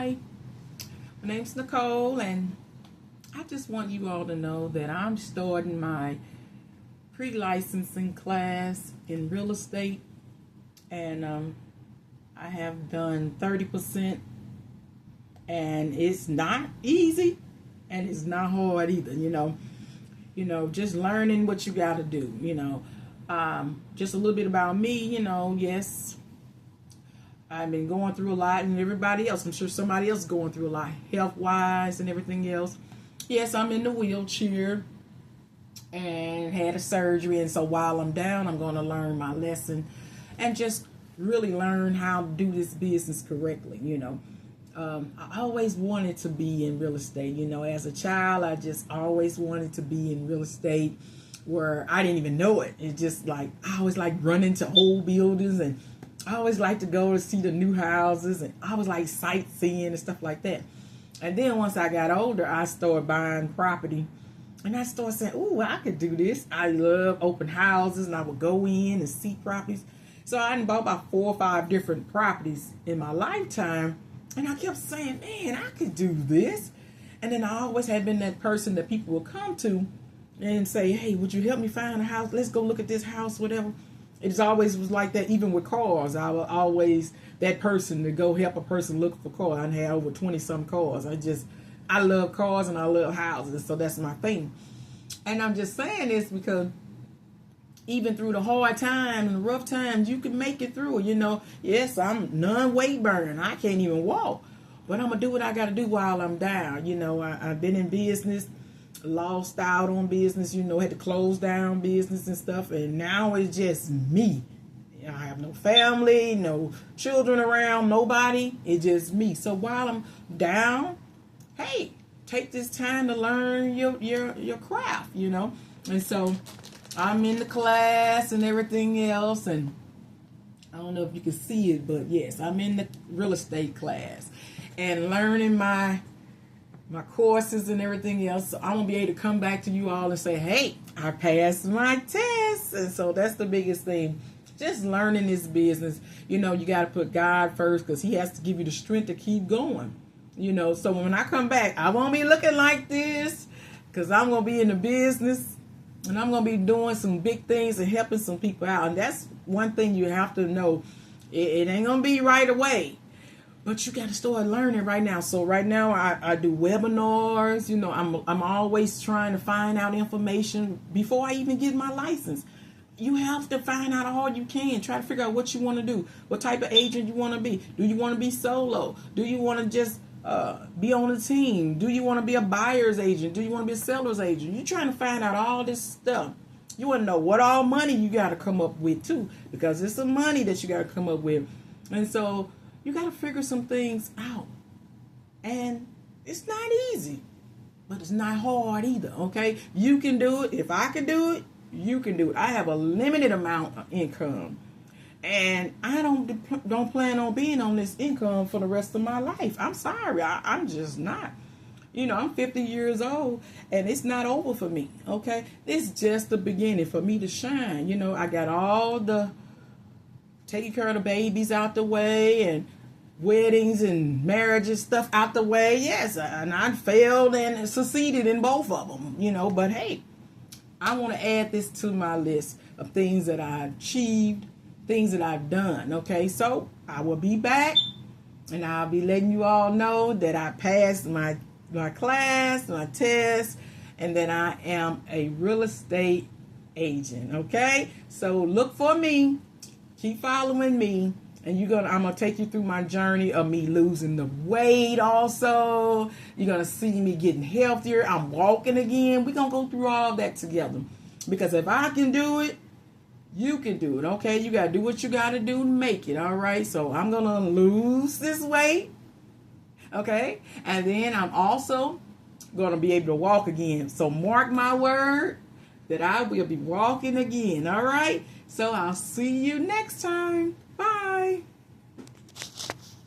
Hi, my name's Nicole, and I just want you all to know that I'm starting my pre-licensing class in real estate, and I have done 30%, and it's not easy, and it's not hard either. Just learning what you got to do. Just a little bit about me. Yes. I've been going through a lot, and everybody else, I'm sure somebody else is going through a lot, health-wise and everything else. Yes, I'm in the wheelchair and had a surgery, and so while I'm down, I'm going to learn my lesson and just really learn how to do this business correctly. I always wanted to be in real estate. As a child, I just always wanted to be in real estate where I didn't even know it. It's just like, I always like running to old buildings, and I always like to go to see the new houses, and I was like sightseeing and stuff like that. And then once I got older, I started buying property, and I started saying, "Ooh, I could do this." I love open houses, and I would go in and see properties. So I bought about 4 or 5 different properties in my lifetime, and I kept saying, "Man, I could do this." And then I always had been that person that people would come to and say, "Hey, would you help me find a house? Let's go look at this house, whatever." It always was like that, even with cars. I was always that person to go help a person look for cars. I had over 20-some cars. I love cars and I love houses, so that's my thing. And I'm just saying this because even through the hard times and the rough times, you can make it through. Yes, I'm non-weight bearing. I can't even walk. But I'm going to do what I got to do while I'm down. I've been in business, lost out on business, had to close down business and stuff, and now it's just me. I have no family, no children around, nobody. It's just me. So while I'm down, hey, take this time to learn your craft, And so I'm in the class and everything else, and I don't know if you can see it, but yes, I'm in the real estate class and learning my courses and everything else. So I'm going to be able to come back to you all and say, "Hey, I passed my test." And so that's the biggest thing. Just learning this business. You got to put God first, because he has to give you the strength to keep going. So when I come back, I won't be looking like this, because I'm going to be in the business and I'm going to be doing some big things and helping some people out. And that's one thing you have to know. It ain't going to be right away. But you got to start learning right now. So right now I do webinars. I'm always trying to find out information before I even get my license. You have to find out all you can. Try to figure out what you want to do. What type of agent you want to be. Do you want to be solo? Do you want to just be on a team? Do you want to be a buyer's agent? Do you want to be a seller's agent? You're trying to find out all this stuff. You want to know what all money you got to come up with too. Because it's some money that you got to come up with. And so you got to figure some things out. And it's not easy, but it's not hard either, okay? You can do it. If I can do it, you can do it. I have a limited amount of income, and I don't plan on being on this income for the rest of my life. I'm sorry. I'm just not. I'm 50 years old, and it's not over for me, okay? It's just the beginning for me to shine. I got all the taking care of the babies out the way, and weddings and marriages stuff out the way. Yes, and I failed and succeeded in both of them, but hey, I want to add this to my list of things that I've achieved, things that I've done, okay? So I will be back, and I'll be letting you all know that I passed my class, my test, and that I am a real estate agent, okay? So look for me. Keep following me. And I'm gonna take you through my journey of me losing the weight also. You're gonna see me getting healthier. I'm walking again. We're gonna go through all that together. Because if I can do it, you can do it, okay? You gotta do what you gotta do to make it, all right? So I'm gonna lose this weight, okay? And then I'm also gonna be able to walk again. So mark my word that I will be walking again, all right? So I'll see you next time. Bye.